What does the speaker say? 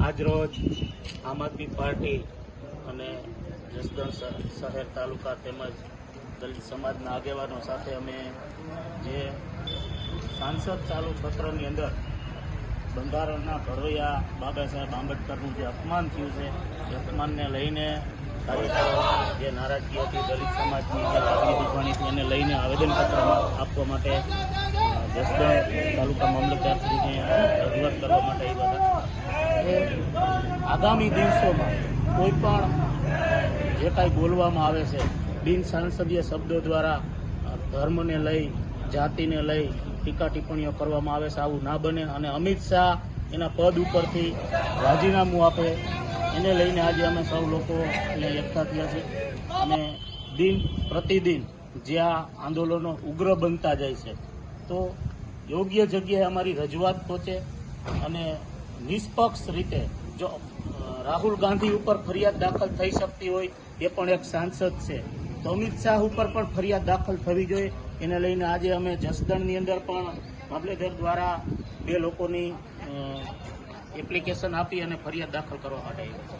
આજરોજ આમ આદમી પાર્ટી અને જસદણ શહેર તાલુકા તેમજ દલિત સમાજના આગેવાનો સાથે અમે જે સાંસદ ચાલુ સત્રની અંદર બંધારણના ઘડવૈયા બાબા સાહેબ આંબેડકરનું જે અપમાન થયું છે એ અપમાનને લઈને કાર્યકરો જે નારાજગી હતી દલિત સમાજની જે લાગણી દુખવાની હતી એને લઈને આવેદનપત્ર આપવા માટે જસદણ તાલુકા મામલતદારશ્રીને રજૂઆત કરવા માટે આવ્યા હતા. આગામી દિવસોમાં કોઈ પણ જે કાંઈ બોલવામાં આવે છે બિન સાંસદીય શબ્દો દ્વારા ધર્મને લઈ જાતિને લઈ ટીકા ટિપ્પણીઓ કરવામાં આવે છે, આવું ના બને અને અમિત શાહ એના પદ ઉપરથી રાજીનામું આપે એને લઈને આજે અમે સૌ લોકો અહીંયા એકઠા થયા છે અને દિન પ્રતિદિન જ્યાં આંદોલનો ઉગ્ર બનતા જાય છે તો યોગ્ય જગ્યાએ અમારી રજૂઆત પહોંચે અને નિષ્પક્ષ રીતે જો રાહુલ ગાંધી ઉપર ફરિયાદ દાખલ થઈ શકતી હોય એ પણ એક સાંસદ છે તો અમિત શાહ ઉપર પણ ફરિયાદ દાખલ થવી જોઈએ. એને લઈને આજે અમે જસદણની અંદર પણ મામલેદાર દ્વારા 2 લોકોની એપ્લિકેશન આપી અને ફરિયાદ દાખલ કરવા માટે આવ્યા છે.